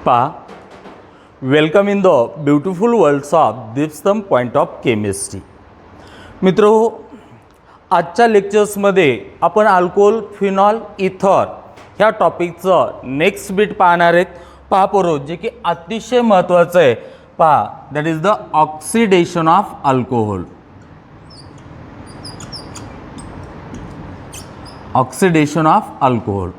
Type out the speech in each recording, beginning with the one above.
पहा, welcome in the beautiful worlds of Deepsam point of chemistry. मित्रो, आजच्या लेक्चर्समध्ये आपण अल्कोहोल, फिनॉल, इथर ह्या टॉपिकचं नेक्स्ट बीट पाहणार आहेत. पहा पोरो, जे की अतिशय महत्त्वाचं आहे. पहा, that is the oxidation of alcohol. Oxidation of alcohol.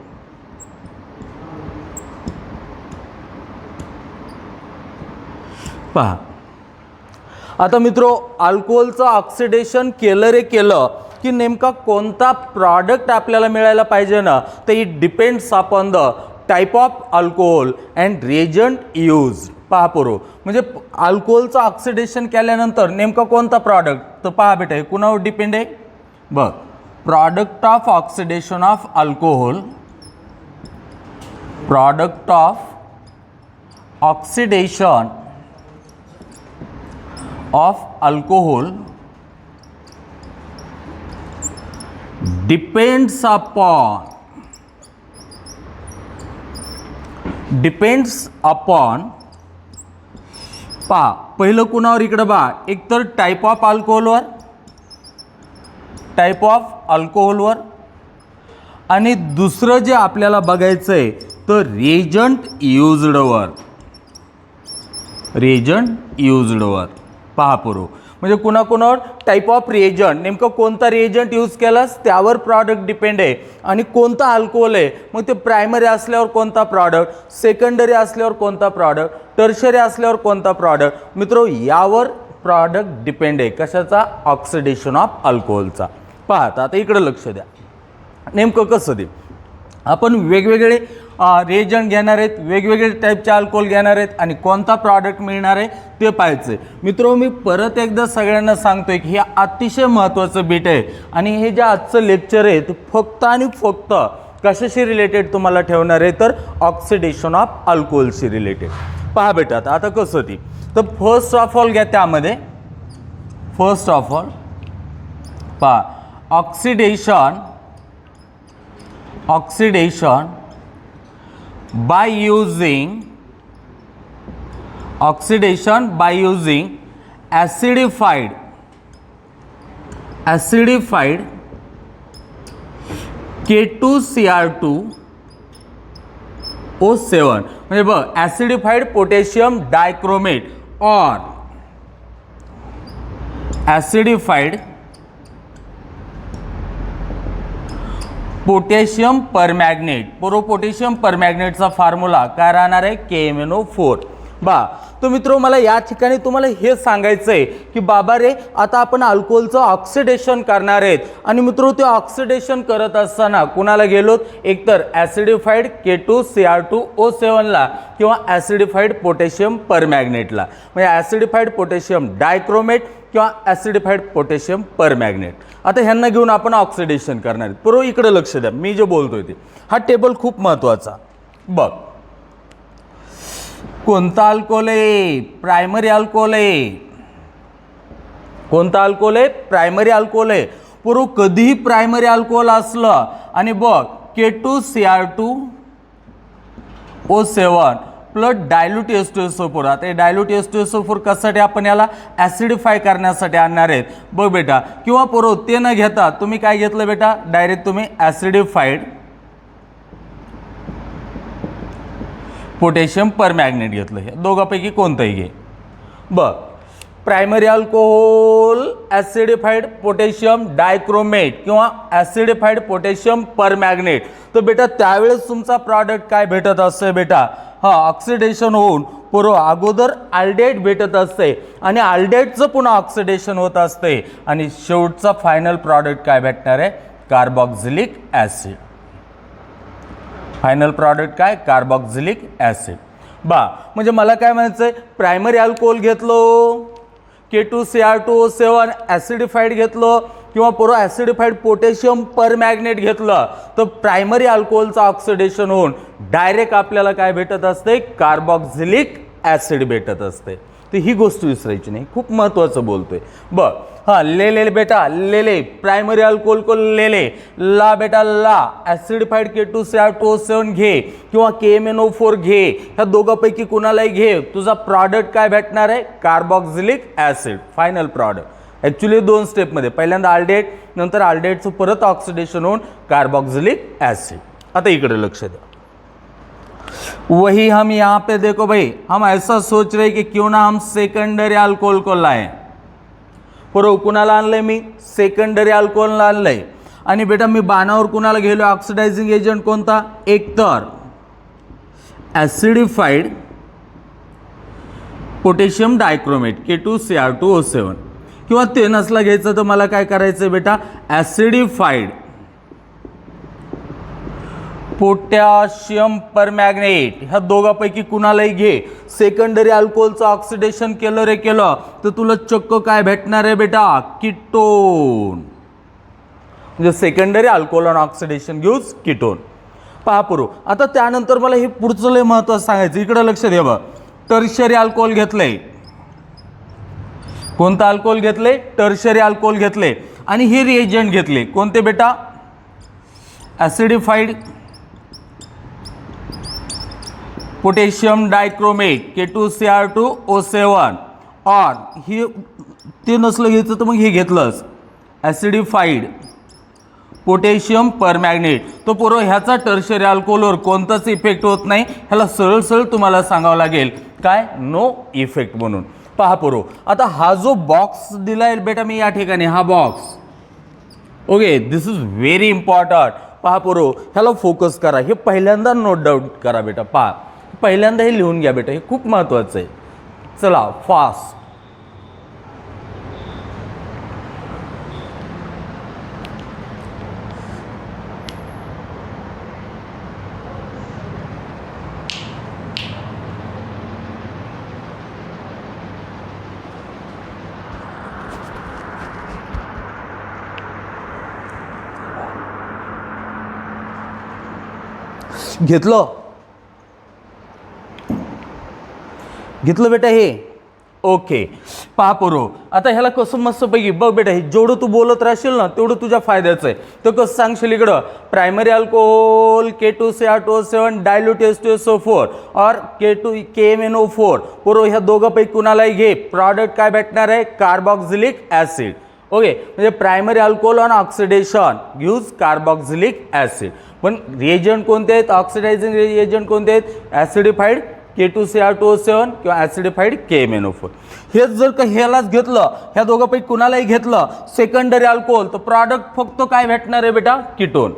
पहा, आता मित्रो, अल्कोहोलचं ऑक्सिडेशन केलं रे केलं की नेमका कोणता प्रॉडक्ट आपल्याला मिळायला पाहिजे ना, तर it depends upon the type of alcohol and reagent use. पहा पोरो, म्हणजे अल्कोहोलचं ऑक्सिडेशन केल्यानंतर नेमका कोणता प्रॉडक्ट, तर पहा बेटा, हे कुणावर डिपेंड आहे बघ. Product of oxidation of alcohol, product of oxidation of alcohol depends upon पहा, पहिलं कुणावर इकडं बा, एक तर टाईप ऑफ अल्कोहोलवर, टाईप ऑफ अल्कोहोलवर, आणि दुसरं जे आपल्याला बघायचं आहे तर रिएजंट यूज्डवर. रिएजंट यूज्डवर. पहा पुरो, म्हणजे कुणाकुणावर टाईप ऑफ रिएजंट, नेमकं कोणता रिएजंट यूज केलास त्यावर प्रॉडक्ट डिपेंड आहे. आणि कोणता अल्कोहोल आहे, मग ते प्रायमरी असल्यावर कोणता प्रॉडक्ट, सेकंडरी असल्यावर कोणता प्रॉडक्ट, टर्शरी असल्यावर कोणता प्रॉडक्ट. मित्रो, यावर प्रॉडक्ट डिपेंड आहे. कशाचा? ऑक्सिडेशन ऑफ अल्कोहोलचा. पहा, आता इकडे लक्ष द्या. नेमकं कसं दे, आपण वेगवेगळे रिएजंट घेणार आहेत, वेगवेगळे टाईपचे अल्कोहोल घेणार आहेत, आणि कोणता प्रॉडक्ट मिळणार आहे ते पाहायचं. मित्रो, मी परत एकदा सगळ्यांना सांगतोय की हे अतिशय महत्त्वाचं बीट आहे. आणि हे जे आजचं लेक्चर आहे ते फक्त आणि फक्त कशाशी रिलेटेड तुम्हाला ठेवणार आहे, तर ऑक्सिडेशन ऑफ अल्कोहोलशी रिलेटेड. पहा बेटा, आता कसं ती, तर फर्स्ट ऑफ ऑल घ्या त्यामध्ये. फर्स्ट ऑफ ऑल पहा, oxidation by using acidified K2Cr2O7, म्हणजे बघ, ॲसिडिफाईड पोटॅशियम डायक्रोमेट और ॲसिडिफाईड पोटॅशियम परमॅग्नेट. पोटॅशियम परमॅग्नेटचा फॉर्म्युला काय राहणार आहे? KMnO4. बा, तो मित्रो, मला या ठिकाणी तुम्हाला हे सांगायचं आहे की बाबा रे, आता आपण अल्कोहोलचं ऑक्सिडेशन करणार आहेत. आणि मित्रो, ते ऑक्सिडेशन करत असताना कुणाला गेलोत? एकतर ॲसिडिफाईड K2Cr2O7ला किंवा ॲसिडिफाईड पोटॅशियम परमॅग्नेटला. म्हणजे ॲसिडिफाईड पोटॅशियम डायक्रोमेट किंवा ॲसिडिफाईड पोटॅशियम परमॅग्नेट. आता ह्यांना घेऊन आपण ऑक्सिडेशन करणार आहेत. बरोबर, इकडे लक्ष द्या, मी जे बोलतोय ते हा टेबल खूप महत्त्वाचा. बघ, कोणता अल्कोहोल आहे? प्रायमरी अल्कोहोल आहे. कोणता अल्कोहोल आहे? प्रायमरी अल्कोहोल आहे. पूर्व कधीही प्रायमरी अल्कोहोल असलं आणि बघ, K2Cr2O7 प्लस डायल्यूट H2SO4. आता हे डायल्यूट H2SO4 कशासाठी आपण याला ॲसिडिफाय करण्यासाठी आणणार आहेत. बघ बेटा, किंवा पोरो ते न घेता तुम्ही काय घेतलं बेटा, डायरेक्ट तुम्ही ॲसिडिफाईड पोटॅशियम परमॅग्नेट घेतलं. हे दोघांपैकी कोणतंही घे. बघ, प्रायमरी अल्कोहोल ॲसिडिफाईड पोटॅशियम डायक्रोमेट किंवा ॲसिडिफाईड पोटॅशियम परमॅग्नेट. तर बेटा, त्यावेळेस तुमचा प्रॉडक्ट काय भेटत असते बेटा? ऑक्सिडेशन होऊन पूर्व अगोदर अल्डेट भेटत असते, आणि अल्डेटचं पुन्हा ऑक्सिडेशन होत असते, आणि शेवटचा फायनल प्रॉडक्ट काय भेटणार आहे? Carboxylic acid. फायनल प्रॉडक्ट काय? Carboxylic acid. बा, म्हणजे मला काय म्हणायचं आहे, प्रायमरी अल्कोहोल घेतलो K2Cr2O7 ॲसिडिफाईड घेतलं किंवा पूर्व ॲसिडिफाईड पोटॅशियम परमॅग्नेट घेतलं, तर प्रायमरी अल्कोहोलचं ऑक्सिडेशन होऊन डायरेक्ट आपल्याला काय भेटत असते? कार्बॉक्झिलिक ॲसिड भेटत असते. तर ही गोष्ट विसरायची नाही, खूप महत्त्वाचं बोलतोय. बर हां, ले बेटा ले प्रायमरी अल्कोहोल को ले ला बेटा ला ॲसिडिफाईड K2Cr2O7 घे किंवा KMnO4 घे, ह्या दोघांपैकी कुणालाही घे, तुझा प्रॉडक्ट काय भेटणार आहे, carboxylic acid final product. Actually 2 स्टेपमध्ये, पहिल्यांदा आल्डेट, नंतर आल्डेटचं परत ऑक्सिडेशन होऊन कार्बॉक्झिलिक ॲसिड. आता इकडे लक्ष द्या. वही हम यहाँ पे देखो भाई, हम ऐसा सोच रहे कि क्यों ना हम सेकंडरी अल्कोहल को लाएं. बरोबर, कुणाला आणलंय मी, सेकंडरी अल्कोहलला आणलंय. आणि बेटा मी बाणावर कुणाला गेलो, ऑक्सिडायझिंग एजंट कोणता, एकतर ॲसिडिफाईड पोटॅशियम डायक्रोमेट K2Cr2O7, किंवा ते नसला घ्यायचं तर मला काय करायचं बेटा, ॲसिडिफाईड पोटॅशियम परमॅग्नेट, ह्या दोघांपैकी कुणालाही घे. सेकंडरी अल्कोहोलचं ऑक्सिडेशन केलं रे केलं तर तुला चक्क काय भेटणार आहे बेटा, कीटोन. म्हणजे secondary alcohol on oxidation gives ketone. पहा पुरो. आता त्यानंतर मला हे पुढचं लय महत्त्वाचं सांगायचं, इकडे लक्ष द्या बघ. टर्शरी अल्कोहोल घेतलंय, कोणतं अल्कोहोल घेतले, टर्शरी अल्कोहोल घेतले, आणि हे रिएजंट घेतले कोणते बेटा, ॲसिडिफाईड पोटॅशियम डायक्रोमेट K2Cr2O7, और हे ते नसलं घ्यायचं तर मग हे घेतलंच, ॲसिडिफाईड पोटॅशियम परमॅग्नेट. तो पोरो ह्याचा टर्शरी अल्कोहोलवर कोणताच इफेक्ट होत नाही, ह्याला सरळ सरळ तुम्हाला सांगावं लागेल काय, नो इफेक्ट म्हणून. पहा पोरो, आता हा जो बॉक्स दिलाय बेटा मी या ठिकाणी, हा box, okay, this is very important. पहा पोरो, ह्याला फोकस करा, हे पहिल्यांदा नोट डाऊन करा बेटा. पहा, पहिल्यांदा हे लिहून घ्या बेटा, हे खूप महत्त्वाचं आहे. चला फास्ट. घेतलं बेटा हे, ओके. पहा पोरो, आता ह्याला कसं मस्तपैकी बघ बेटा, हे जेवढं तू बोलत राहशील ना तेवढं तुझ्या फायद्याचं आहे. तर कसं सांगशील इकडं, primary alcohol K2Cr2O7 dilute H2SO4 और KMnO4, पोरो ह्या दोघांपैकी कुणालाही घे, प्रॉडक्ट काय भेटणार आहे, कार्बॉक्झिलिक ॲसिड. ओके, म्हणजे primary alcohol on oxidation gives carboxylic acid. पण रिएजंट कोणते आहेत, ऑक्सिडायझिंग रिएजंट कोणते आहेत, ॲसिडिफाईड K2Cr2O7 किंवा ॲसिडिफाईड KMnO4. हेच जर का ह्यालाच घेतलं, ह्या दोघांपैकी कुणालाही घेतलं सेकंडरी अल्कोहोल, तर प्रॉडक्ट फक्त काय भेटणार आहे बेटा, कीटोन.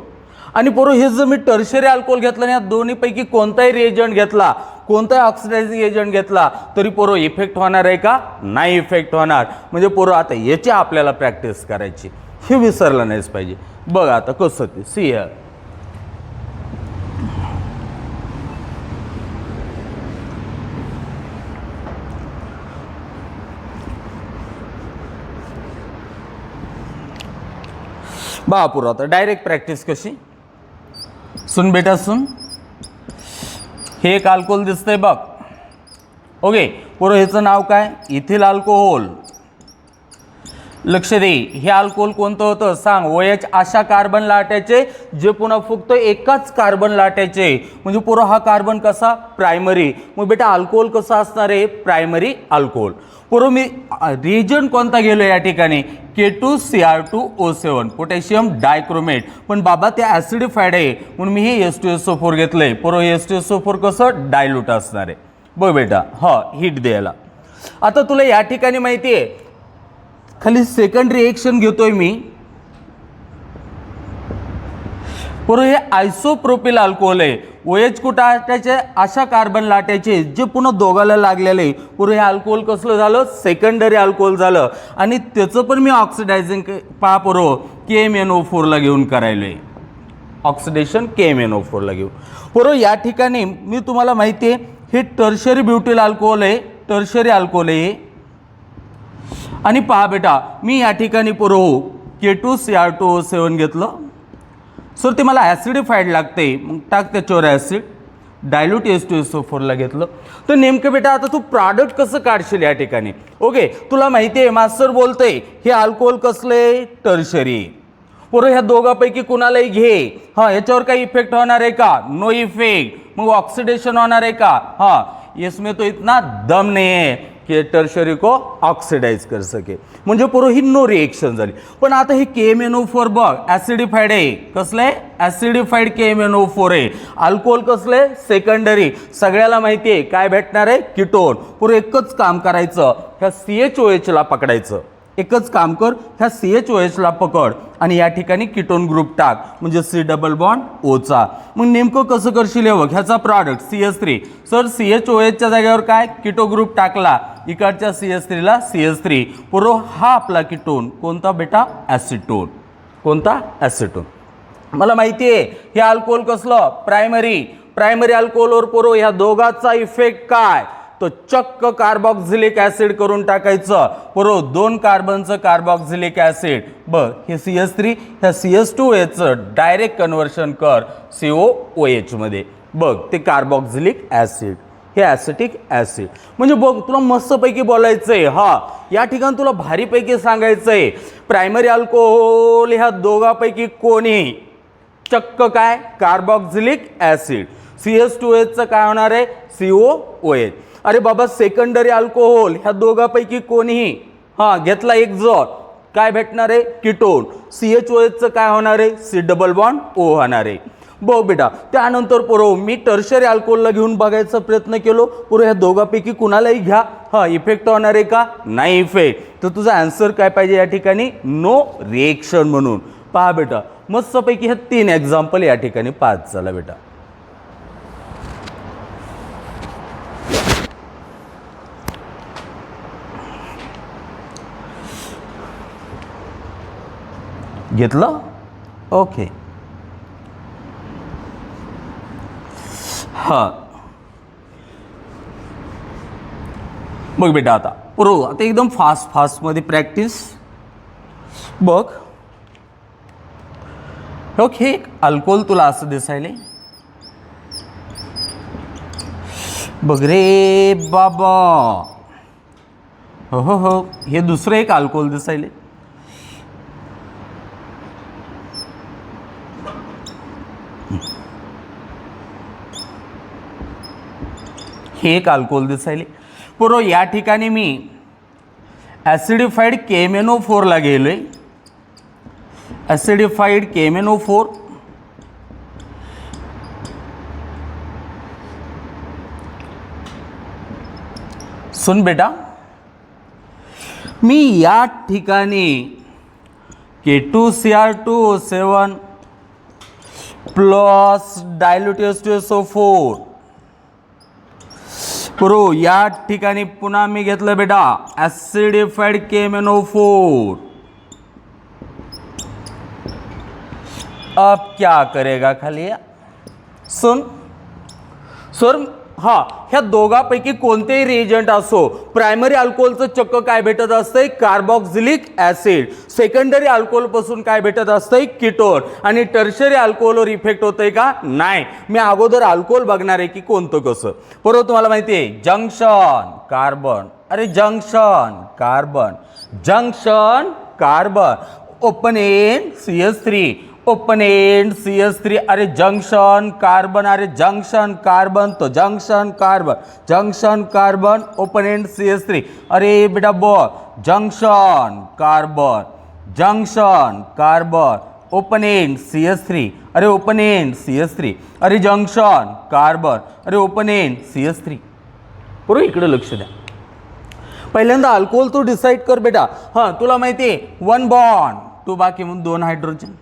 आणि पोरो हे जर मी टर्शरी अल्कोहोल घेतलं, या दोन्हीपैकी कोणताही रिएजंट घेतला, कोणताही ऑक्सिडायझिंग एजंट घेतला, तरी पोरो इफेक्ट होणार आहे का, नाही इफेक्ट होणार. म्हणजे पोरो आता याची आपल्याला प्रॅक्टिस करायची, हे विसरलं नाहीच पाहिजे. बघ आता कसं ते, सी हिअर. बापुर, आता डायरेक्ट प्रॅक्टिस कशी, सुन बेटा सुन. हे एक अल्कोहोल दिसतंय बघ, ओके. पोरं ह्याचं नाव काय, इथिल अल्कोहोल. लक्ष दे, हे अल्कोहोल कोणतं होतं सांग, OH अशा कार्बन लाटायचे जे पुन्हा फक्त एकाच कार्बन लाटायचे. म्हणजे पोरं हा कार्बन कसा, प्रायमरी. मग बेटा अल्कोहोल कसं असणार आहे, प्रायमरी अल्कोहोल. पोरं मी रिएजंट कोणता गेलो या ठिकाणी, K2Cr2O7 पोटॅशियम डायक्रोमेट. पण बाबा ते ॲसिडिफाईड आहे म्हणून मी हे H2SO4 घेतलंय. पोरं H2SO4 कसं, डायल्यूट असणार आहे. बघ बेटा, हा हिट द्यायला. आता तुला या ठिकाणी माहिती आहे, खाली सेकंड रिएक्शन घेतोय मी. पोरं हे आयसोप्रोपिल अल्कोहोल आहे. OH कुठं लाटायचे, अशा कार्बन लाटायचे जे पुन्हा दोघाला लागलेले. पुरं हे अल्कोहोल कसलं झालं, सेकंडरी अल्कोहोल झालं. आणि त्याचं पण मी ऑक्सिडायझिंग पहा पोरं KMnO4ला घेऊन करायलोय, ऑक्सिडेशन KMnO4ला घेऊन. पोरं या ठिकाणी मी तुम्हाला माहिती आहे हे टर्शरी ब्युटिल अल्कोहोल आहे, टर्शरी अल्कोहोल आहे. आणि पहा बेटा, मी या ठिकाणी पोरं K2Cr2O7 घेतलं. सर ते मला ॲसिडिफाईड लागते, मग टाक त्याच्यावर ॲसिड. डायल्यूट H2SO4 ला घेतलं. तर नेमकं बेटा आता तू प्रॉडक्ट कसं काढशील या ठिकाणी. ओके, तुला माहिती आहे मास्टर बोलते हे अल्कोहोल कसले टर्शरी. बरोबर, ह्या दोघांपैकी कुणालाही घे, हा याच्यावर काही इफेक्ट होणार आहे का? No effect. मग ऑक्सिडेशन होणार आहे का? हा, इसमें तो इतना दम नहीं है की टर्शरी को ऑक्सिडाइज कर सके. म्हणजे पुरो ही नो रिएक्शन झाली. पण आता हे KMnO4 बघ ॲसिडिफाईड आहे. कसले? ॲसिडिफाईड KMnO4 आहे. अल्कोहोल कसले? सेकंडरी. सगळ्याला माहिती आहे काय भेटणार आहे? कीटोन. पुरो एकच काम करायचं, ह्या CHOH ला पकडायचं. एकच काम कर, ह्या CHOH ला पकड आणि या ठिकाणी कीटोन ग्रुप टाक, म्हणजे C डबल बॉन्ड O चा. मग नेमकं कसं करशील बघ, ह्याचा प्रॉडक्ट CH3. सर CHOH च्या जागेवर काय? कीटो ग्रुप टाकला, इकडच्या CH3 ला CH3. पुरो हा आपला कीटोन कोणता बेटा? ॲसिटोन. कोणता? ॲसिटोन. मला माहिती आहे हे अल्कोहोल कसलं? प्रायमरी. प्रायमरी अल्कोहोलवर पुरो ह्या दोघांचा इफेक्ट काय? तो चक्क कार्बॉक्झिलिक ॲसिड करून टाकायचं. बरोबर, 2 कार्बनचं कार्बॉक्झिलिक ॲसिड. बघ हे CH3, ह्या CH2OH डायरेक्ट कन्व्हर्शन कर COOH मध्ये. बघ ते कार्बॉक्झिलिक ॲसिड, हे ॲसिटिक ॲसिड. म्हणजे बघ तुला मस्तपैकी बोलायचंय. हा, या ठिकाणी तुला भारीपैकी सांगायचंय प्रायमरी अल्कोहोल ह्या दोघांपैकी कोणी चक्क काय? Carboxylic acid. CH2OH काय होणार आहे? COOH. अरे बाबा सेकंडरी अल्कोहोल ह्या दोघांपैकी कोणीही हा घेतला एक जर काय भेटणार आहे? कीटोन. CHOH काय होणार आहे? C डबल बॉन्ड O होणार आहे. बघ बेटा, त्यानंतर पुरो मी टर्शरी अल्कोहोलला घेऊन बघायचा प्रयत्न केलो. पुरो ह्या दोघांपैकी कुणालाही घ्या, हा इफेक्ट होणार आहे का? नाही इफेक्ट. तर तुझा आन्सर काय पाहिजे या ठिकाणी? नो रिएक्शन म्हणून. पहा बेटा मस्तपैकी ह्या 3 एक्झाम्पल या ठिकाणी पाच. चला बेटा घेतलं. ओके, हा बघ बेटा आता पुरो आता एकदम फास्ट मध्ये प्रॅक्टिस. बघ ओके, अल्कोहोल तुला असं दिसायले. बघ रे बाबा, हो हे दुसरं एक अल्कोहोल दिसायले. हे एक अल्कोहोल दिसायले. पुरो या ठिकाणी मी ॲसिडिफाईड KMnO4 ला गेलोय. ॲसिडिफाईड KMnO4 सुन बेटा, मी या ठिकाणी K2Cr2O7 प्लस डायल्यूट H2SO4 पुरो या ठिकाणी पुन्हा मी घेतलं बेटा ॲसिडिफाईड KMnO4. अब क्या करेगा खाली? सुन सर, हा ह्या दोघांपैकी कोणतेही रिएजंट असो, प्रायमरी अल्कोहोलचं चक्क काय भेटत असतंय? Carboxylic acid. सेकंडरी अल्कोहोल पासून काय भेटत असतंय? कीटोन. आणि टर्शरी अल्कोहोलवर इफेक्ट होतंय का? नाही. मी अगोदर अल्कोहोल बघणार आहे की कोणतं कसं. बरोबर, तुम्हाला माहिती आहे जंक्शन कार्बन, अरे junction carbon, junction carbon, open end CH3, open end CH3, अरे जंक्शन कार्बन, अरे जंक्शन कार्बन, तो junction carbon, junction carbon, open end CH3, अरे बेटा बो junction carbon, junction carbon, open end CH3, अरे ओपन एंड CH3, अरे junction carbon, अरे open end CH3. बरोबर, इकडे लक्ष द्या. पहिल्यांदा अल्कोहोल तू डिसाईड कर बेटा. हां, तुला माहिती आहे 1 बॉन्ड, 2 बाकी म्हणून 2 हायड्रोजन.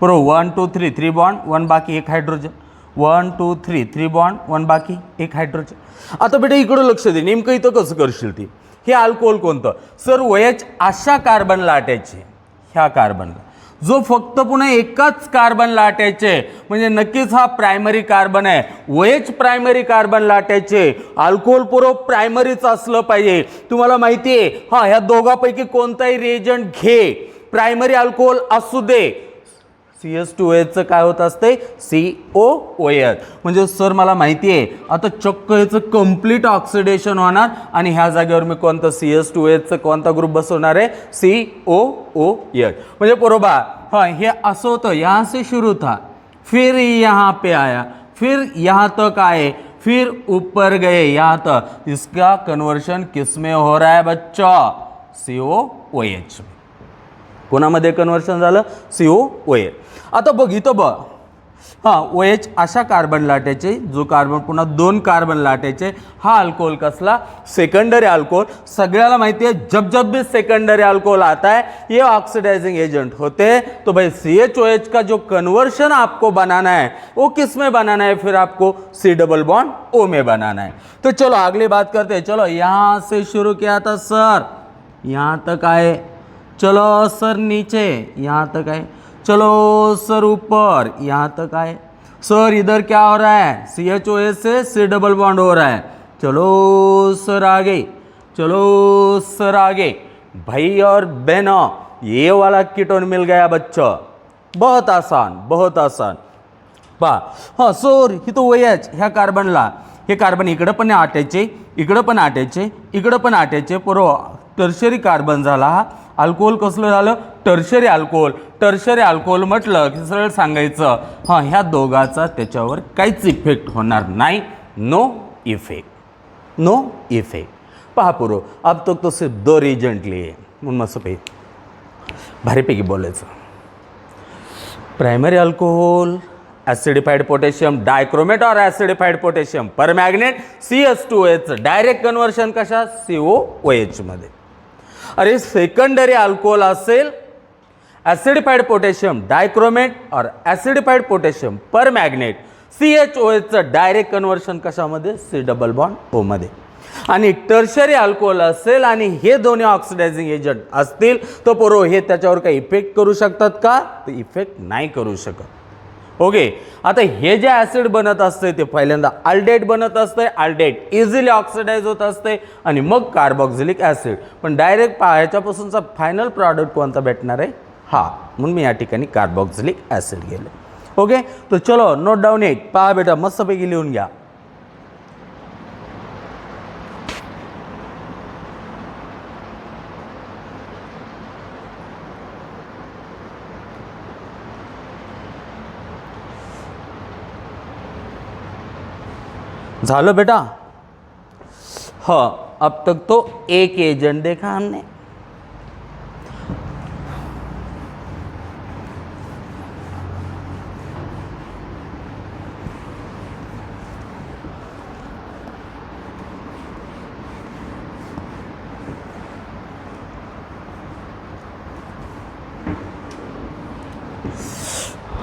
बरोबर, 1 2 3 3 बॉन्ड, 1 बाकी 1 हायड्रोजन. 1 2 3 3 बॉन्ड, 1 बाकी 1 हायड्रोजन. आता बेटा इकडं लक्ष दे, नेमकं इथं कसं करशील ती. हे अल्कोहोल कोणतं? सर OH अशा कार्बन लाटायचे, ह्या कार्बनला जो फक्त पुन्हा एकाच कार्बन लाटायचे, म्हणजे नक्कीच हा प्रायमरी कार्बन आहे. OH प्रायमरी कार्बन लाटायचे. अल्कोहोल पुरो प्रायमरीच असलं पाहिजे. तुम्हाला माहिती आहे, हां ह्या दोघांपैकी कोणताही रिएजंट घे, प्रायमरी अल्कोहोल असू दे, CH2OH काय होत असते COOH. म्हणजे सर मला माहिती आहे आता चक्क ह्याचं कम्प्लीट ऑक्सिडेशन होणार आणि ह्या जागेवर मी कोणतं CH2OH कोणता ग्रुप बसवणार आहे COOH. म्हणजे बरोबर हाँ ये असो तो यहाँ से शुरू था फिर यहाँ पे आया फिर यहाँ तक आए फिर ऊपर गए यहाँ तक. इसका कन्वर्शन किस में हो रहा है बच्चों COOH. कोणामध्ये कन्वर्शन झालं COOH. आता बघ इथं बघ हां OH अशा कार्बन लाटायचे जो कार्बन पुन्हा 2 कार्बन लाटायचे. हा अल्कोहोल कसला सेकंडरी अल्कोहोल. सगळ्याला माहिती है जब जब भी सेकंडरी अल्कोहोल आता है ये ऑक्सीडाइजिंग एजेंट होते हैं. तो भाई CHOH का जो कन्वर्शन आपको बनाना है वो किस में बनाना है फिर आपको C डबल बॉन्ड O में बनाना है. तो चलो अगली बात करते हैं. चलो यहाँ से शुरू किया था सर यहाँ तक आए. चलो सर नीचे यहाँ तक आए. चलो सर ऊपर यहाँ तक आए. सर इधर क्या हो रहा है CHOH से C डबल बॉन्ड हो रहा है. चलो सर आगे चलो सर आगे. भाई और बहनों ये वाला कीटोन मिल गया बच्चों. बहुत आसान बहुत आसान. पहा हां सर इथं OH ह्या कार्बनला हे कार्बन इकडं पण आटायचे इकडं पण आटायचे इकडं पण आटायचे. टर्शरी कार्बन झाला. हा अल्कोहोल कसलं झालं टर्शरी अल्कोहोल. टर्शरी अल्कोहोल म्हटलं की सरळ सांगायचं हां ह्या दोघाचा त्याच्यावर काहीच इफेक्ट होणार नाही. No effect no effect. पहा पुरो अब तो सिर्फ 2 रीजंट लिए म्हणून मस्त भारीपैकी बोलायचं. Primary alcohol acidified potassium dichromate और एसिडिफाइड पोटॅशियम पर मॅग्नेट CH2OH डायरेक्ट कन्वर्शन कशा COOH मध्ये. अरे सेकंडरी अल्कोहोल असेल एसिडिफाइड पोटॅशियम डायक्रोमेट और एसिडिफाइड पोटॅशियम पर मॅग्नेट CHOH डायरेक्ट कन्वर्शन कशामध्ये C डबल बॉन्ड O मध्ये. आणि टर्शरी अल्कोहोल असेल आणि हे दोन्ही ऑक्सिडायझिंग एजंट असतील तर पोरो हे त्याच्यावर काही इफेक्ट करू शकतात का तर इफेक्ट नाही करू शकत. ओके. आता हे जे ॲसिड बनत असते ते पहिल्यांदा अल्डेट बनत असते. अल्डेट इझिली ऑक्सिडाइज होत असते आणि मग कार्बोक्सिलिक ॲसिड. पण डायरेक्ट ह्याच्यापासूनचा फायनल प्रॉडक्ट कोणता भेटणार आहे हा म्हणून मी या ठिकाणी कार्बोक्सिलिक ॲसिड गेले. ओके. तो चलो नोट डाऊन इट. पहा बेटा मस्तपैकी लिहून घ्या. झालो बेटा. हाँ अब तक तो एक एजेंट देखा हमने.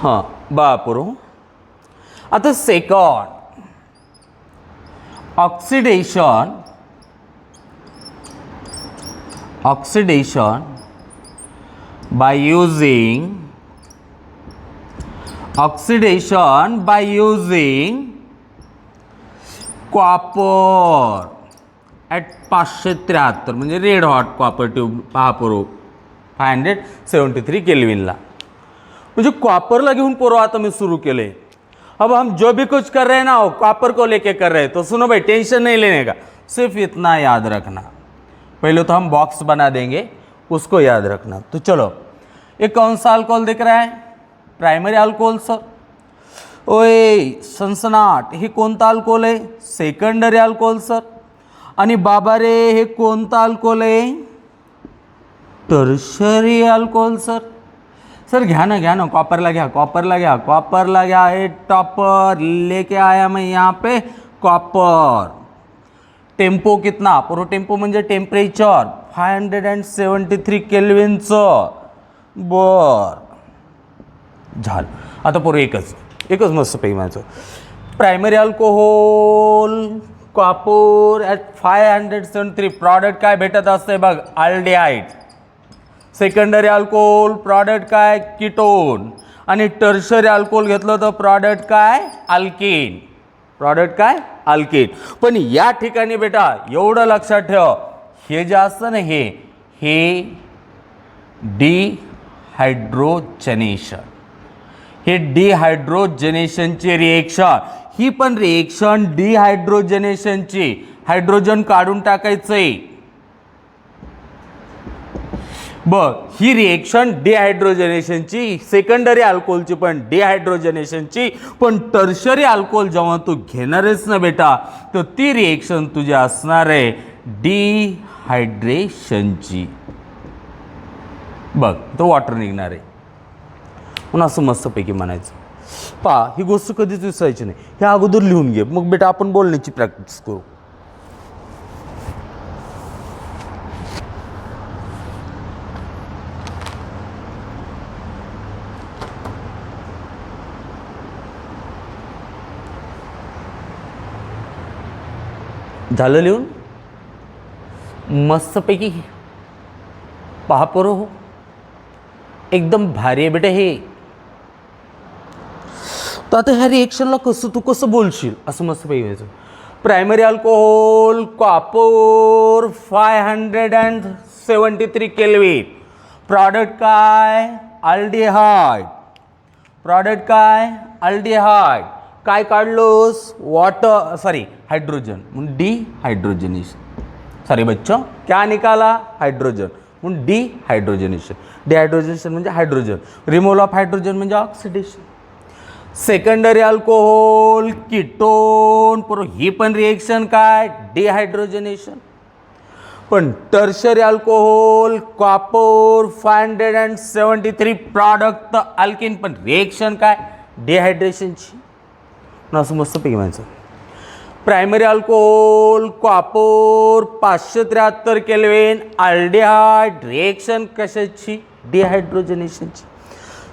हाँ बापुरो आता second oxidation by using copper at 573 म्हणजे रेड हॉट कॉपर ट्यूब पहा पोरो 573 केल्विनला. म्हणजे कॉपरला घेऊन पोरो आता मी सुरू केले. अब हम जो भी कुछ कर रहे हैं ना वो कॉपर को लेके कर रहे हैं. तो सुनो भाई टेंशन नहीं लेने का. सिर्फ इतना याद रखना. पहले तो हम बॉक्स बना देंगे उसको याद रखना. तो चलो ये कौन सा अल्कोहल दिख रहा है प्राइमरी अल्कोहल सर. ओए सनसनाट हे कोणता अल्कोहल आहे सेकंडरी अल्कोहल सर. आणि बाबा रे हे कोणता अल्कोहल आहे टर्शरी अल्कोहल सर. सर घ्या ना कॉपरला घ्या. ए टॉपर लेके आया मैं यहाँ पे कॉपर. टेम्पो कितना पूरा टेम्पो म्हणजे टेम्परेचर 573 केल्विनचं. बर झालं. आता पूर्ण एकच मस्त पैमाचं primary alcohol copper at 573 product काय भेटत असते बघ अल्डिहाइड. सेकंडरी अल्कोहोल प्रॉडक्ट काय कीटोन. आणि टर्शरी अल्कोहोल घेतलं तर प्रॉडक्ट काय अल्कीन. पण या ठिकाणी बेटा एवढं लक्षात ठेव हे जे असतं ना हे डिहायड्रोजनेशन हे डिहायड्रोजनेशनची रिएक्शन, ही पण रिएक्शन डिहायड्रोजनेशनची, हायड्रोजन काढून टाकायचंय. ही रिएक्शन डिहायड्रोजनेशनची, सेकंडरी अल्कोहोलची पण डिहायड्रोजनेशनची. पण टर्शरी अल्कोहोल जेव्हा तू घेणारच ना बेटा, तर ती रिएक्शन तुझी असणार आहे डिहायड्रेशनची. बघ तो वॉटर निघणार आहे म्हणून असं मस्तपैकी म्हणायचं. पहा ही गोष्ट कधीच विसरायची नाही, हे अगोदर लिहून घे, मग बेटा आपण बोलण्याची प्रॅक्टिस करू. झालं लिहून मस्तपैकी. पहा पोरं हो, एकदम भारी आहे बेटा हे. तर आता ह्या रिएक्शनला तू कसं बोलशील असं मस्तपैकी व्हायचं. Primary alcohol copper 573 kelvin. Product काय? अल्डिहाइड. प्रॉडक्ट काय? अल्डिहाइड. काय काढलोस? वॉटर, सॉरी हाइड्रोजन, म्हणून डिहाइड्रोजनेशन. सॉरी बच्चों, क्या निकाला? हाइड्रोजन, म्हणून डिहाइड्रोजनेशन. डिहाइड्रोजनेशन म्हणजे हाइड्रोजन, रिमूव्हल ऑफ हाइड्रोजन म्हणजे ऑक्सिडेशन. सेकंडरी अल्कोहोल कीटोन, ही पण रिएक्शन काय? डिहाइड्रोजनेशन. पण tertiary alcohol copper 573 product alkene, पण रिएक्शन काय? डिहायड्रेशनची. असं मस्तपैकी म्हणायचं. Primary alcohol copper 573 kelvin aldehyde, reaction कशाची? डिहायड्रोजनेशनची.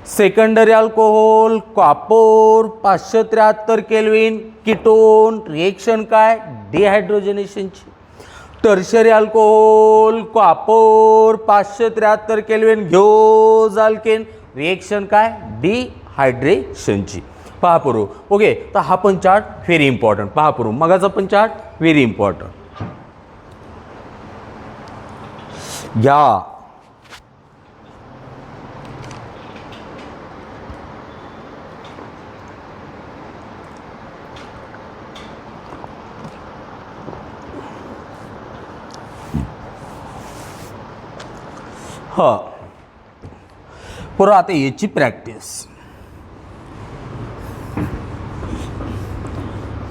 Secondary alcohol copper 573 kelvin ketone, reaction काय? डिहायड्रोजनेशनची. Tertiary alcohol copper 573 kelvin gives alkane, reaction काय? डिहायड्रेशनची. पहा पुरो. ओके, तर हा पण चार्ट व्हेरी इम्पॉर्टंट. पहा पुरो, मगाचा पण चार्ट व्हेरी इम्पॉर्टंट. घ्या. हा पुरो, आता याची प्रॅक्टिस.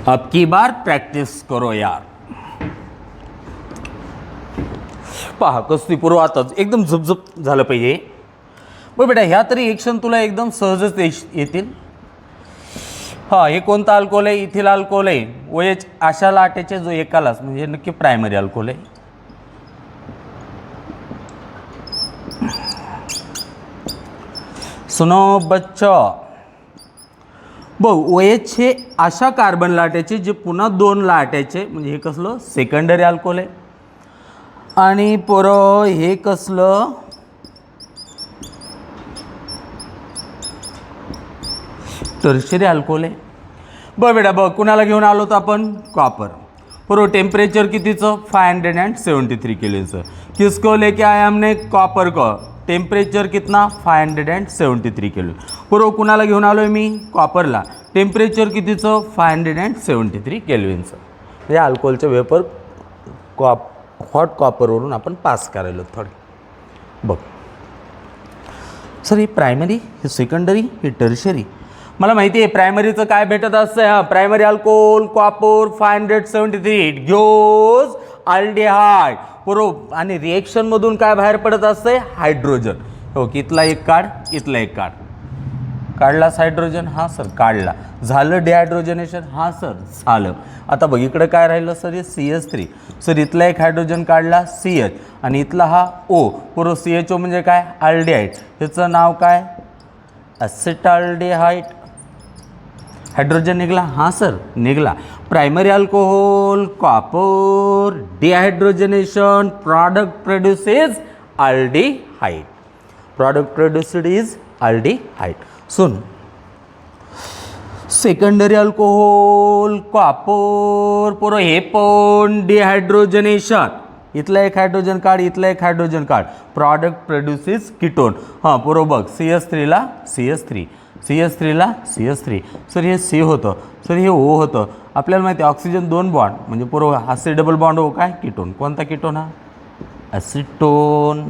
अब की बार प्रॅक्टिस करो यार. पहा कसली पूर्व आताच एकदम झपझप झालं पाहिजे. बरं बेटा, ह्या तरी रिएक्शन तुला एकदम सहजच येतील. हां, हे कोणतं अल्कोहोल आहे? इथिल अल्कोहोल आहे. OH अशा लाटेचे जो एकालाच, म्हणजे नक्की प्रायमरी अल्कोहोल आहे. सुनो बच्चो, OH हे अशा कार्बन लाटेचे जे पुन्हा दोन लाटेचे, म्हणजे हे कसलं? सेकंडरी अल्कोहोल आहे. आणि पोरं हे कसलं? टर्शरी अल्कोहोल आहे. बरं बेटा, कुणाला घेऊन आलो तर आपण? कॉपर. बरोबर. टेम्परेचर कितीचं? 573 केल्विनचं. किसको लेके आए हमने? कॉपर को. टेम्परेचर कितना? 573 केल्विन. बरोबर. कुणाला घेऊन आलोय मी? कॉपरला. टेम्परेचर कितीचं? 573 केल्विनचं. म्हणजे अल्कोहोलचं वेपर हॉट कॉपरवरून आपण पास करायला थोडे. बघ सर, हे प्रायमरी, हे सेकंडरी, हे टर्शरी. मला माहिती आहे प्रायमरीचं काय भेटत असतं. हां, primary alcohol copper 573 it gives aldehyde. बरोबर. आणि रिएक्शनमधून काय बाहेर पडत असतंय? हायड्रोजन. हो, इथला एक काढ, इथला एक काढ. काढलास हायड्रोजन? हां सर काढला. झालं डिहायड्रोजनेशन? हां सर झालं. आता बघ इकडे काय राहिलं सर? हे CH3. सर इथला एक हायड्रोजन काढला CH, आणि इथला हा O. बरोबर. CHO म्हणजे काय? अल्डिहाइड. ह्याचं नाव काय? असेटाल्डिहाइड. हायड्रोजन निघला? हां सर निघला. Primary alcohol copper dehydrogenation, product produces aldehyde. Product produced is aldehyde. सुन, सेकंडरी अल्कोहोल कॉपर, पुरो हे पण डिहायड्रोजनेशन. इथला एक हायड्रोजन काढ, इथला एक हायड्रोजन काढ. Product produces ketone. हां बरोबर. CH3 ला CH3, CH3ला CH3. सर हे C होतं, सर हे O होतं. आपल्याला माहिती आहे ऑक्सिजन 2 बॉन्ड म्हणजे पूर्व हा C डबल बॉन्ड हो काय कीटोन. कोणता कीटोन हा? ॲसिटोन.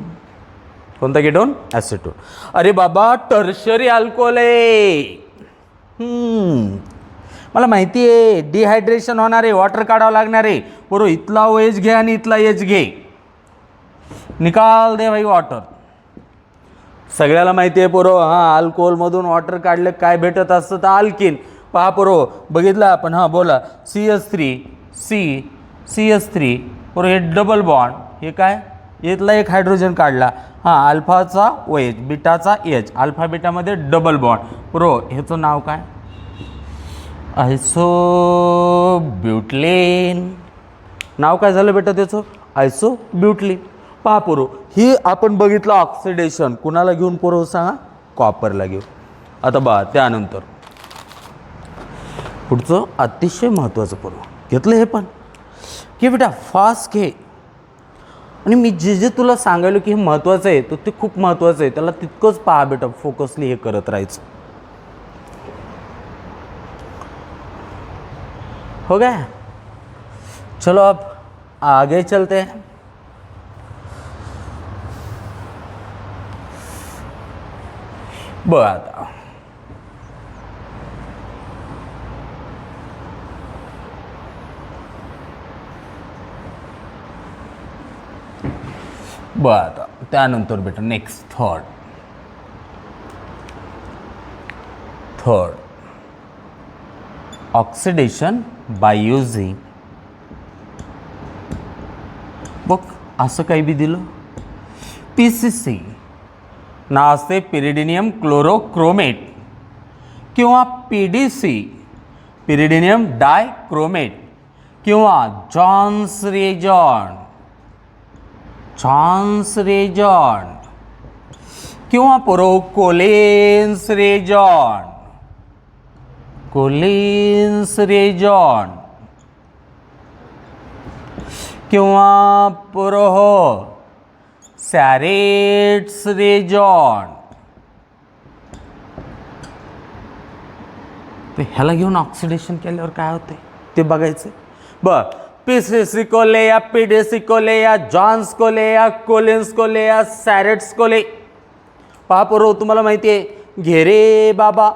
कोणता कीटोन? ॲसिटोन. अरे बाबा टर्शरी अल्कोहोल आहे. मला माहिती आहे डिहायड्रेशन होणार आहे, वॉटर काढावं लागणार आहे. बरोबर इथला OH घे आणि इथला H घे, निकाल दे भाई वॉटर. सगळ्याला माहिती आहे पोरो. हां अल्कोहोलमधून वॉटर काढलं काय भेटत असतं तर अल्किन. पहा पोरो बघितलं आपण. हां बोला. CH3 CH3 पोरो हे डबल बॉन्ड हे काय इथला एक हायड्रोजन काढला. हां अल्फाचा OH बीटाचा H अल्फा बीटामध्ये डबल बॉन्ड. पोरो ह्याचं नाव काय? आयसोब्युटलेन. नाव काय झालं बेटा त्याचं? आयसोब्युटलेन. पहा पोरो ही आपण बघितलं ऑक्सिडेशन कुणाला घेऊन पोरो सांगा? कॉपरला घेऊन. आता बा त्यानंतर पुढचं अतिशय महत्त्वाचं पोरो घेतलं हे पण की बेटा फास्ट घे. आणि मी जे जे तुला सांगायलो की हे महत्त्वाचं आहे तर ते खूप महत्त्वाचं आहे, त्याला तितकंच पहा बेटा, फोकसली हे करत राहायचं. हो गया. चलो अब आगे चलते हैं. बघ आता त्यानंतर बेटा next third oxidation by using. बघ असं काही बी दिलं PCC नाव असते पिरिडिनियम क्लोरोक्रोमेट किंवा PDC पिरिडिनियम डायक्रोमेट किंवा जॉन्स रेजॉन किंवा पोरो कोलेन्स रेजॉन किंवा पोरो सॅरेट्स रेजॉन. तर ह्याला घेऊन ऑक्सिडेशन केल्यावर काय होते ते बघायचं. बघ PCC कोले या PDC कोले या जॉन्स कोले या कोलिन्स कोले या सॅरेट्स कोले. पहा पोरो तुम्हाला माहिती आहे घे रे बाबा,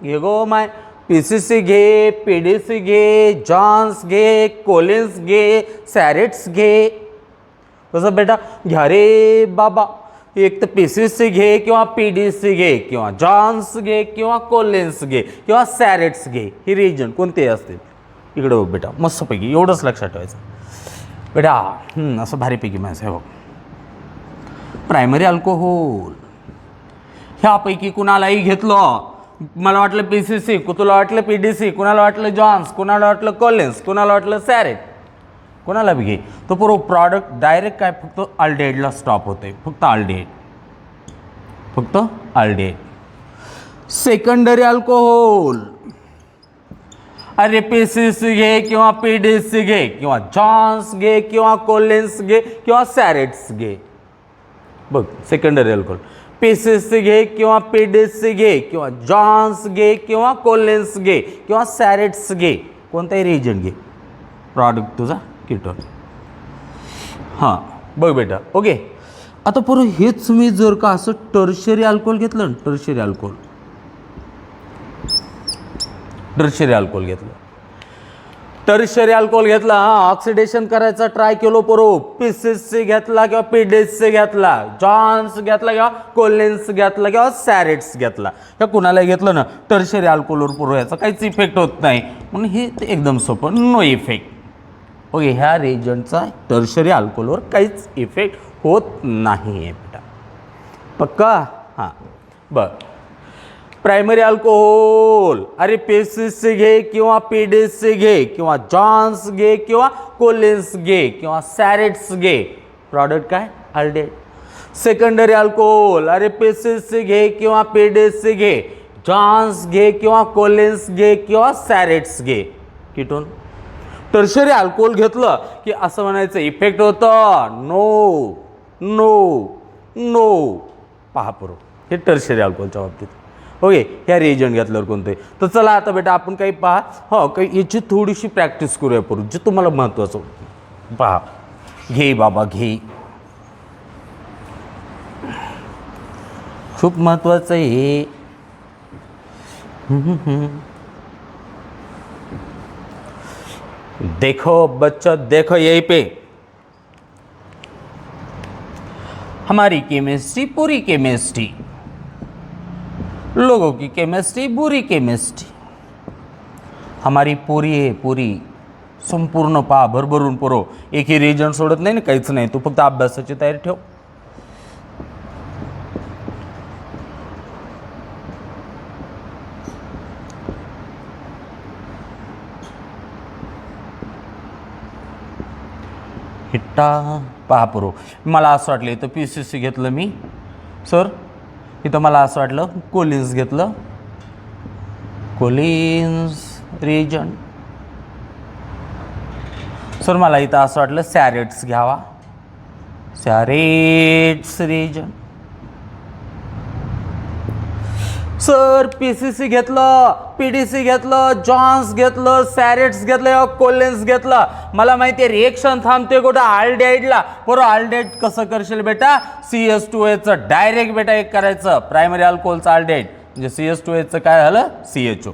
घे गो माय. PCC घे, PDC घे, जॉन्स घे, कोलिन्स घे, सॅरेट्स घे. कसं बेटा घ्या रे बाबा. एक तर PCC घे किंवा PDC घे किंवा जॉन्स घे किंवा कोलिन्स घे किंवा सॅरेट्स घे. ही रिजन कोणते असतील इकडे बघ बेटा मस्तपैकी एवढंच लक्षात ठेवायचं बेटा. असं भारीपैकी माहिती आहे बघ. प्रायमरी अल्कोहोल ह्यापैकी कुणालाही घेतलं, मला वाटलं PCC, तुला वाटलं PDC, कुणाला वाटलं जॉन्स, कुणाला वाटलं कोलिन्स, कुणाला वाटलं सॅरेट, कोणाला बी घे तो पूर्ण प्रॉडक्ट डायरेक्ट काय फक्त अल्डिहाइडला स्टॉप होते. फक्त अल्डिहाइड. सेकंडरी अल्कोहोल अरे PCC घे किंवा PDC घे किंवा जॉन्स घे किंवा कोलिन्स घे किंवा सॅरेट्स घे. बघ सेकंडरी अल्कोहोल PCC घे किंवा PDC घे किंवा जॉन्स घे किंवा कोलिन्स घे किंवा सॅरेट्स घे, कोणताही रिएजंट घे, प्रॉडक्ट तुझा कीटोन. हां बघ बेटा ओके. आता पूर्ण हेच मी जर का असं टर्शरी अल्कोहोल घेतलं, टर्शरी अल्कोहोल घेतला, हां ऑक्सिडेशन करायचा ट्राय केलो पोरो. PCC घेतला किंवा PDC घेतला, जॉन्स घेतला किंवा कोलिन्स घेतला किंवा सॅरेट्स घेतला, ह्या कुणाला घेतलं ना टर्शरी अल्कोहोलवर पोरो याचा काहीच इफेक्ट होत नाही म्हणून हे एकदम सोपं, नो इफेक्ट. ओके ह्या रिएजंटचा टर्शरी अल्कोहोलवर काहीच इफेक्ट होत नाही आहे बेटा, पक्का. हां बरं. प्रायमरी अल्कोहोल अरे PCC घे किंवा PDC घे किंवा जॉन्स घे किंवा कोलिन्स घे किंवा सॅरेट्स घे, प्रॉडक्ट काय अल्डिहाइड. सेकंडरी अल्कोहोल अरे PCC घे किंवा PDC घे, जॉन्स घे किंवा कोलिन्स घे किंवा सॅरेट्स घे, कीटोन. टर्शरी अल्कोहोल घेतलं की असं म्हणायचं इफेक्ट होतं, नो. पहा पुरो हे टर्शरी अल्कोहोलच्या बाबतीत. ओके, ह्या रिएजंट घेतल्यावर कोणते. तर चला आता बेटा आपण काही पहा, हो काही याची थोडीशी प्रॅक्टिस करूया करू, जे तुम्हाला महत्त्वाचं पहा. घे बाबा घे, खूप महत्त्वाचं आहे हे. देखो बच्चों, देखो यहीं पे हमारी केमिस्ट्री, पूरी केमिस्ट्री, लोगों की केमिस्ट्री, बुरी केमिस्ट्री, हमारी पूरी आहे, पूरी संपूर्ण पहा, भरभरून पुरो. एकही रिजन सोडत नाही ना, काहीच नाही. तू फक्त अभ्यासाची तयारी ठेव. हिट्टा पहा पुरो. मला असं वाटलं इथं PCC घेतलं मी सर, इथं मला असं वाटलं कोलिन्स घेतलं, कोलिन्स रिएजंट. सर मला इथं असं वाटलं सॅरेट्स घ्यावा, सॅरेट्स रिएजंट. सर PCC घेतलं, PDC घेतलं, जॉन्स घेतलं, सॅरेट्स घेतलं, कोलिन्स घेतलं. मला माहिती आहे रिएक्शन थांबते कुठं, आल्डिहाइडला. बरोबर, आल्डिहाइड कसं करशील बेटा, CH2Hचं डायरेक्ट बेटा एक करायचं, प्रायमरी अल्कोहोलचं आल्डिहाइड म्हणजे CH2Hचं काय झालं CHO.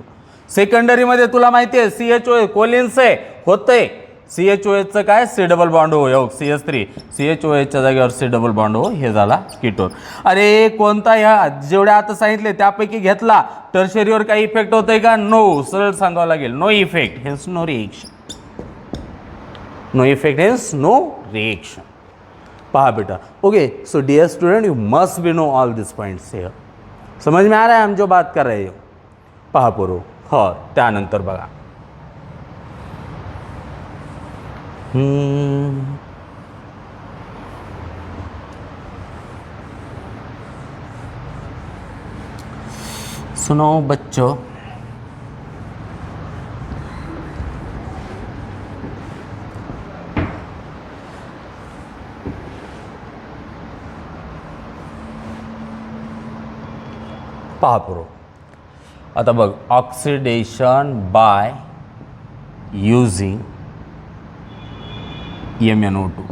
सेकंडरीमध्ये तुला माहिती आहे CHO कोलिन्स आहे, होतंय CHOHचं काय C डबल बॉन्ड हो, योग CH3, CHOHच्या जागेवर C डबल बॉन्ड हो, हे झाला कीटोन. अरे कोणता ह्या जेवढ्या आता सांगितले त्यापैकी घेतला, टर्शरीवर काही इफेक्ट होतोय का, नो. सरळ सांगावं लागेल no effect, hence no reaction. No effect hence no reaction. पहा बेटा, okay. So dear student, you must be know all this points here. समझ में आ रहा है हम जो बात कर रहे हो. पहा पुरो. हो, त्यानंतर बघा सुनो बच्चों, पहा पुरो. आता बघ, ऑक्सिडेशन बाय यूजिंग MnO2.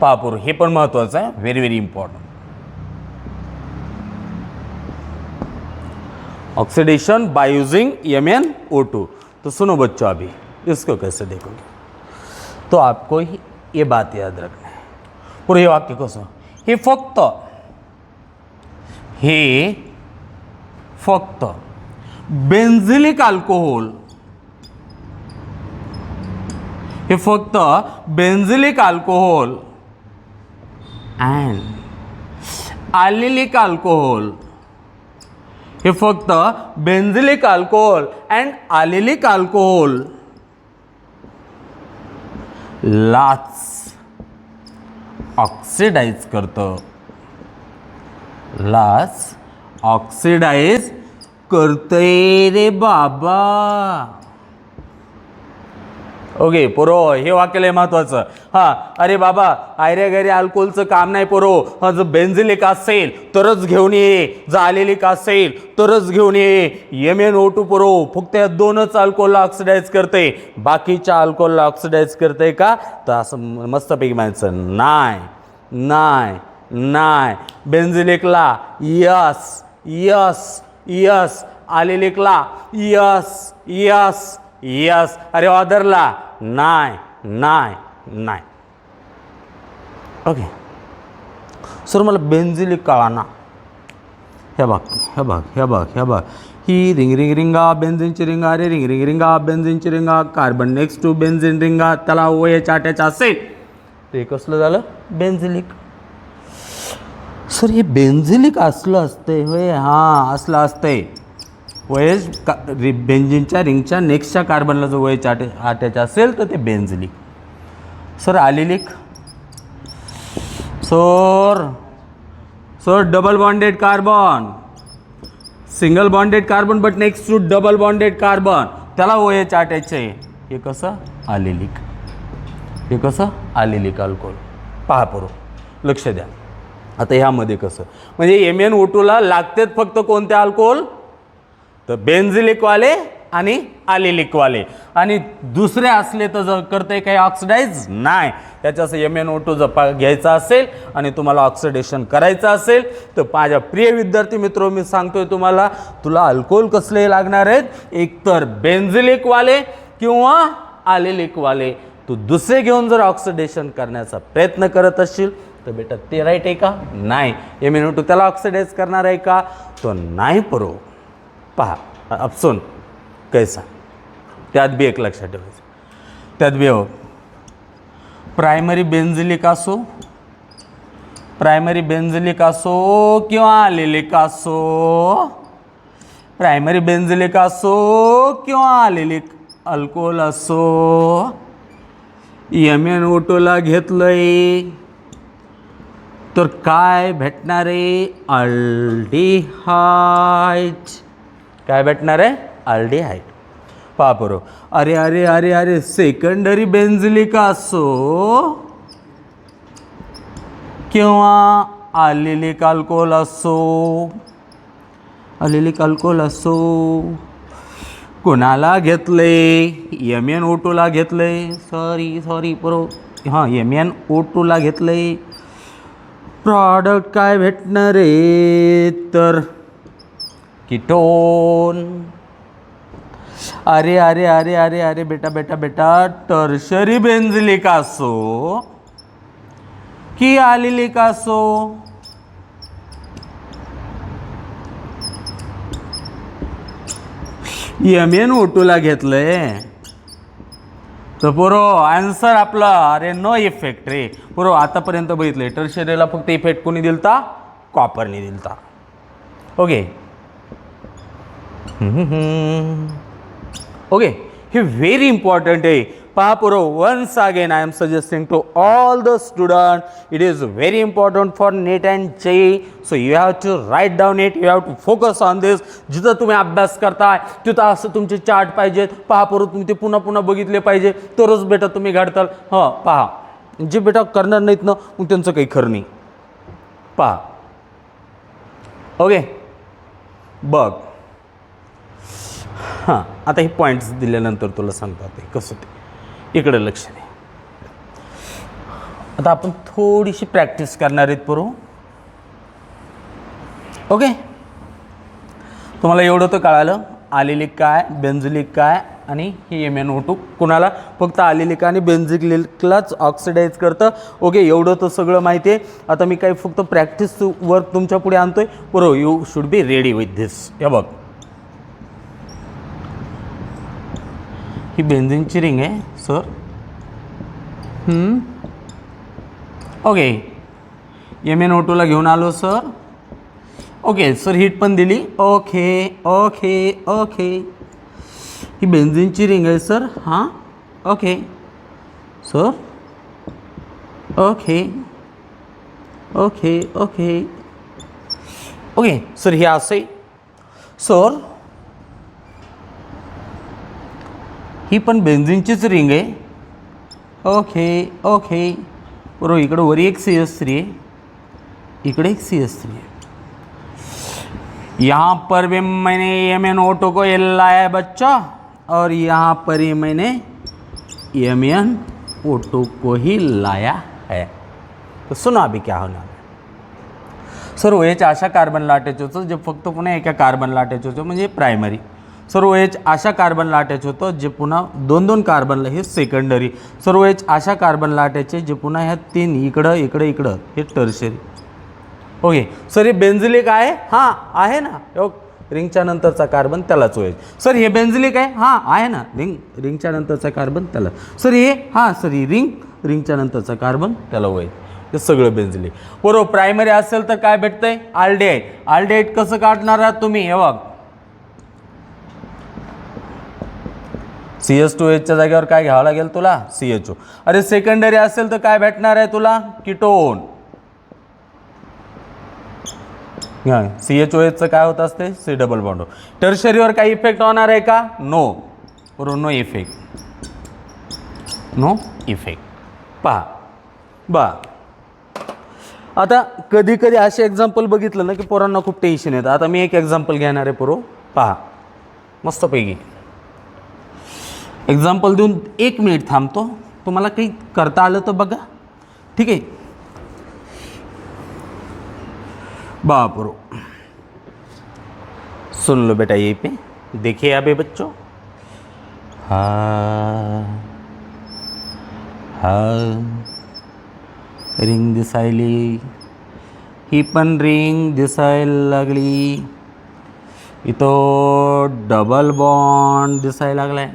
पहा पुरो, हे पण महत्वाचं आहे, very very important. Oxidation by using MnO2. तो सुनो बच्चों, अभी इसको कैसे देखोगे, तो आपको ये बात याद रखना है. पुरे हे वाक्य कसं, हे फक्त बेन्झिलिक अल्कोहोल, हे फक्त बेन्झिलिक अल्कोहोल अँड ॲलिलिक अल्कोहोल, हे फक्त बेन्झिलिक अल्कोहोल अँड ॲलिलिक अल्कोहोल लाच ऑक्सिडाइज करतं, लाच ऑक्सिडाइज करतंय रे बाबा. ओके पोरो, हे वाक्य लय महत्वाचं. हां, अरे बाबा आयऱ्या गैऱ्या अल्कोहोलचं काम नाही पोरो. हा, जर बेन्झिलिक असेल तरच घेऊन ये, जर ॲलिलिक असेल तरच घेऊन ये. MnO2 पोरो फक्त या दोनच अल्कोहोलला ऑक्सिडाइज करते, बाकीच्या अल्कोहोलला ऑक्सिडाइज करते का, तर असं मस्तपैकी म्हणायचं नाही नाही नाही. बेन्झिलिकला यस यस यस, ॲलिलिकला यस यस यस, अरे ऑदरला नाही नाही नाही. ओके सर, मला बेन्झिलिक कळाना. हे बघ ही रिंग रिंग रिंगा, बेन्झिनची रिंगा, अरे रिंग रिंग रिंगा, बेन्झिनची रिंगा, कार्बन नेक्स्ट टू बेन्झिन रिंगा, त्याला OH अटॅच असेल ते कसलं झालं, बेन्झिलिक. सर हे बेन्झिलिक असलं असतंय होय, हां असलं असतंय. OH बेन्झिनच्या रिंगच्या नेक्स्टच्या कार्बनला जो OH अटॅच असेल तर ते benzylic. Sir allylic, sir double bonded carbon, single bonded carbon but next to double bonded carbon, त्याला OH अटॅच आहे. हे कसं ॲलिलिक, हे कसं ॲलिलिक अल्कोहोल. पहा पोरो, लक्ष द्या. आता ह्यामध्ये कसं म्हणजे MnO2ला लागतेच फक्त कोणते अल्कोहोल तर बेन्झिलिकवाले आणि आलिलिकवाले आणि दुसरे असले तर जर करते काही ऑक्सिडाइज नाही. त्याच्यास MnO2 जर घ्यायचा असेल आणि तुम्हाला ऑक्सिडेशन करायचं असेल तर माझ्या प्रिय विद्यार्थी मित्र मी सांगतोय तुम्हाला तुला अल्कोहोल कसले लागणार आहेत एकतर बेन्झिलिकवाले किंवा आलिलिकवाले. तू दुसरे घेऊन जर ऑक्सिडेशन करण्याचा प्रयत्न करत असशील तर बेटा ते राईट आहे का नाही. MnO2 त्याला ऑक्सिडाइज करणार आहे का तो नाही परो. पहा अफसून कैसा त्यात बी एक लक्षात ठेवायचं त्यात बी हो प्रायमरी बेन्झिलिक असो किंवा आलिलिक असो प्रायमरी बेन्झिलिक असो किंवा आलिलिक अल्कोहोल असो MnO2ला घेतलंय तर काय भेटणार आहे अल्डिहाइड. काय भेटणार आहे अल्डिहाइड. पहा बरोबर. अरे अरे अरे अरे सेकंडरी बेन्झिलिक असो किंवा आलिलिक अल्कोहोल असो कोणाला घेतले MnO2ला घेतले सॉरी बरोबर हां MnO2ला घेतले. प्रॉडक्ट काय भेटणार आहे तर कीटोन. अरे अरे अरे अरे अरे बेटा टर्शरी बेन्झिलिक असो की आलिलिक असो MnO2ला घेतलंय तर बरोबर आन्सर आपला अरे नो इफेक्ट रे. बरोबर आतापर्यंत बघितले टर्शरीला फक्त इफेक्ट कोणी दिलता कॉपरने दिलता. ओके ओके हे व्हेरी इम्पॉर्टंट आहे. पहा पुरो once again I am suggesting to all the student it is very important for NEET and JEE. So you have to write down it you have to focus on this. जिथं तुम्ही अभ्यास करताय तिथं असं तुमचे चार्ट पाहिजेत. पहा पुरो तुम्ही ते पुन्हा पुन्हा बघितले पाहिजे तरच बेटा तुम्ही घडताल. हां पहा जे बेटा करणार नाहीत ना मग त्यांचं काही खरं नाही. पहा ओके बघ हां आता हे पॉईंट्स दिल्यानंतर तुला सांगतात ते कसं ते इकडे लक्ष दे. आता आपण थोडीशी प्रॅक्टिस करणार आहेत पोरो. ओके तुम्हाला एवढं तर कळालं आलिलिक काय बेन्झिलिक काय आणि ही MnO2 कुणाला फक्त आलिलिक आणि बेन्झिलिकलाच ऑक्सिडाइज करतं. ओके एवढं तर सगळं माहिती आहे. आता मी काही फक्त प्रॅक्टिस वर्क तुमच्या पुढे आणतोय. बरोबर you should be ready with this. हे बघ ही बेन्झिनची रिंग आहे सर. ओके MnO2ला घेऊन आलो सर. ओके सर हीट पण दिली. ओके ओके ओके ही बेन्झिनची रिंग आहे सर. हां okay sir okay okay okay okay sir हे असं आहे सर. ही पण बेन्झिनचीच रिंग आहे. ओके ओके बरोबर इकडं वरी एक CH3 आहे इकडे एक CH3 है. यहाँ पर भी मैंने MnO2 को लाया है बच्चा और यहाँ पर ही मैंने MnO2 को ही लाया है. तो सुनो अभी क्या होना है. सर OH अशा कार्बनला अटॅच होतं जे फक्त पुन्हा एका कार्बनला अटॅच होतं म्हणजे प्रायमरी. सर OH अशा कार्बनला अटॅच होतं जे पुन्हा दोन दोन कार्बनला हे सेकंडरी. सर OH अशा कार्बनला अटॅच आहे जे पुन्हा ह्या तीन इकडं इकडं इकडं हे टर्शरी. ओके सर हे बेन्झिलिक आहे हां आहे ना रिंगच्या नंतरचा कार्बन त्यालाच OH. सर हे बेन्झिलिक आहे हां आहे ना रिंगच्या नंतरचा कार्बन त्याला. सर हे हां सर ही रिंगच्या नंतरचा कार्बन त्याला OH. हे सगळं बेन्झिलिक. बरोबर प्रायमरी असेल तर काय भेटतंय आल्डिहाइड. आल्डिहाइड कसं काढणार आहात तुम्ही हे बघ CH2Hच्या जागेवर काय घ्यावं लागेल तुला CHO. अरे सेकंडरी असेल तर काय भेटणार आहे तुला कीटोन. CHOHचं काय होत असते C डबल बॉन्ड. टर्शरीवर काही इफेक्ट होणार आहे का नो. बरोबर नो इफेक्ट नो इफेक्ट. पहा आता कधी कधी असे एक्झाम्पल बघितलं ना की पोरांना खूप टेन्शन येतं. आता मी एक एक्झाम्पल घेणार आहे पोरो, पहा मस्तपैकी एक्झाम्पल देऊन 1 मिनिट थांबतो. तुम्हाला काही करता आलं तर बघा, ठीक आहे. बापरो, सुन लो बेटा, यहीं पे देखिए अबे बच्चों. रिंग दिसायली, ही पण रिंग दिसायला लागली. इथं डबल बॉन्ड दिसायला लागलाय.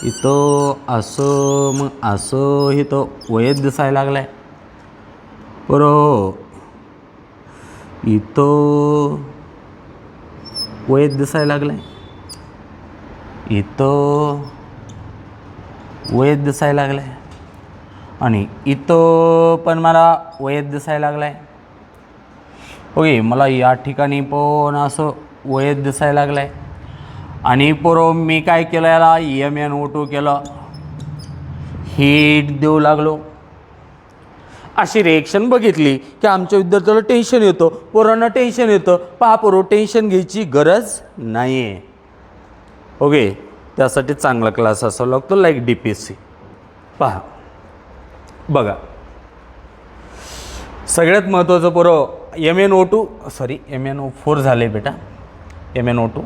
इथं असं मग असं इथं वयत दिसायला लागलाय. बरोबर, इथं वयत दिसायला लागलाय. इथं वयत दिसायला लागलाय आणि इथं पण मला वयत दिसायला लागलाय. ओके, मला या ठिकाणी पण असं वयत दिसायला लागलाय. आणि पोरो मी काय केलं, याला MnO2 केलं, हीट देऊ लागलो. अशी रिएक्शन बघितली की आमच्या विद्यार्थ्याला टेन्शन येतं, पोरांना टेन्शन येतं. पहा पोरो, टेन्शन घ्यायची गरज नाही आहे. ओके, त्यासाठी चांगला क्लास असावा लागतो, लाईक DPSC. पहा बघा, सगळ्यात महत्त्वाचं पोरो MnO4 झाले बेटा. MnO2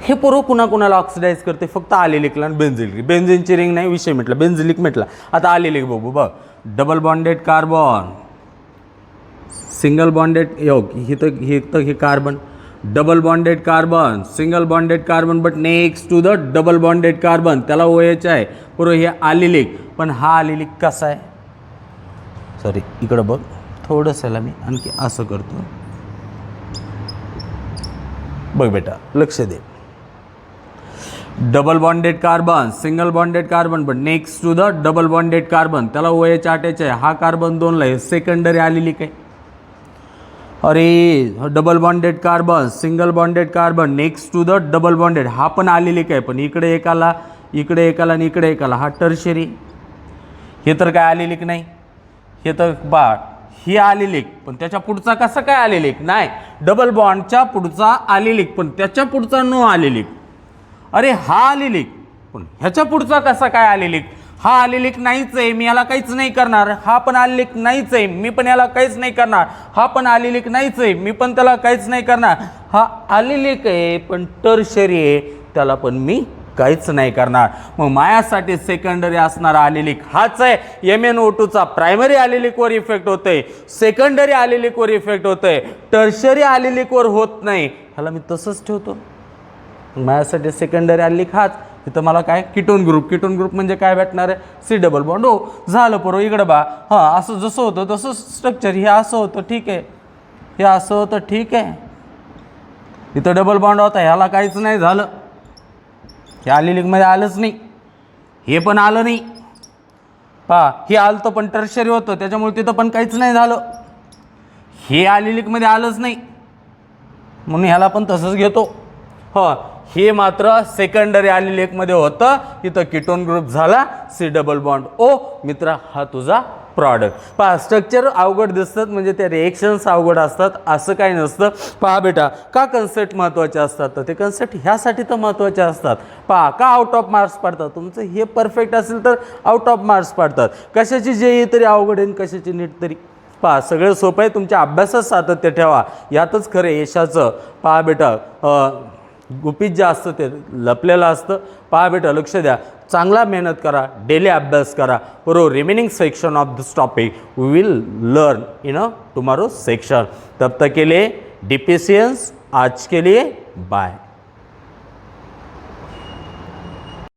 हे पोरो कुणाला ऑक्सिडाईज करते, फक्त आलेलिकला आणि बेन्झिलिक. बेन्झिनची रिंग नाही विषय म्हटला, बेन्झिलिक म्हटला. आता आलेलिक बघू. बघ, double bonded carbon, single bonded योग, हे carbon, double bonded carbon, single bonded carbon, but next to the double bonded carbon, त्याला OH आहे. बरोबर, हे आलेलिक. पण हा आलेलिक कसा आहे, सॉरी इकडं बघ थोडंसं, याला मी आणखी असं करतो. बघ बेटा, लक्ष दे. Double bonded carbon, single bonded carbon, but next to the double bonded carbon, त्याला OH अटॅच आहे. हा कार्बन 2ला आहे, सेकंडरी आलेलिक आहे. अरे, double bonded carbon, single bonded carbon, next to the double bonded, हा पण आलेलिक आहे. पण इकडे एक आला, इकडे एक आला आणि इकडे एक आला, हा टर्शरी. हे तर काय आलेलिक नाही. हे तर ही आलेलिक, पण त्याच्या पुढचा कसा काय आलेलिक नाही. डबल बॉन्डच्या पुढचा आलेलिक, पण त्याच्या पुढचा नो आलेलिक. अरे, हा आलेलिक, पण ह्याच्या पुढचा कसा काय आलेलिक. हा आलेलिक नाहीच आहे, मी याला काहीच नाही करणार. हा पण आलेलिक नाहीच आहे, मी पण याला काहीच नाही करणार. हा पण आलेलिक नाहीच आहे, मी पण त्याला काहीच नाही करणार. हा आलेलिक आहे पण टर्शरी आहे, त्याला पण मी काहीच नाही करणार. मग मायासाठी सेकंडरी असणारा आलेलिक हाच आहे. MnO2चा प्रायमरी आलेलिकवर इफेक्ट होतोय, सेकंडरी आलेलिकवर इफेक्ट होतोय, टर्शरी आलेलिकवर होत नाही. ह्याला मी तसंच ठेवतो. माझ्यासाठी सेकंडरी आलेलिक हाच. इथं मला काय, कीटोन ग्रुप. कीटोन ग्रुप म्हणजे काय भेटणार आहे, C डबल बॉन्ड. हो, झालं पोरो. इकडं बा, हां असं जसं होतं तसं स्ट्रक्चर. हे असं होतं, ठीक आहे. हे असं होतं, ठीक आहे. इथं डबल बॉन्ड होता, ह्याला काहीच नाही झालं. हे आलेलिकमध्ये आलंच नाही, हे पण आलं नाही. पहा, हे आलं पण टर्शरी होतं, त्याच्यामुळे तिथं पण काहीच नाही झालं. हे आलेलिकमध्ये आलंच नाही, म्हणून ह्याला पण तसंच घेतो. हो, हे मात्र सेकंडरी आलेलिकमध्ये होतं. इथं कीटोन ग्रुप झाला, C डबल बॉन्ड O. मित्रा, हा तुझा प्रॉडक्ट. पहा, स्ट्रक्चर अवघड दिसतात म्हणजे ते रिएक्शन्स अवघड असतात, असं काही नसतं. पहा बेटा, का कन्सेप्ट महत्त्वाचे असतात, तर ते कन्सेप्ट ह्यासाठी तर महत्त्वाचे असतात. पहा, का आउट ऑफ मार्क्स पडतात. तुमचं हे परफेक्ट असेल तर आउट ऑफ मार्क्स पडतात. कशाची JEE तरी अवघड आहे, कशाची नीट तरी. पहा, सगळं सोपं आहे. तुमच्या अभ्यासात सातत्य ठेवा, यातच खरं यशाचं. पहा बेटा, गुपित जे असतं ते लपलेलं असतं. पहा बेटा, लक्ष द्या, चांगला मेहनत करा, डेली अभ्यास करा. बरोबर, remaining section of this topic we will learn in tomorrow section. तब तक के लिए DPSCians, आज के लिए बाय.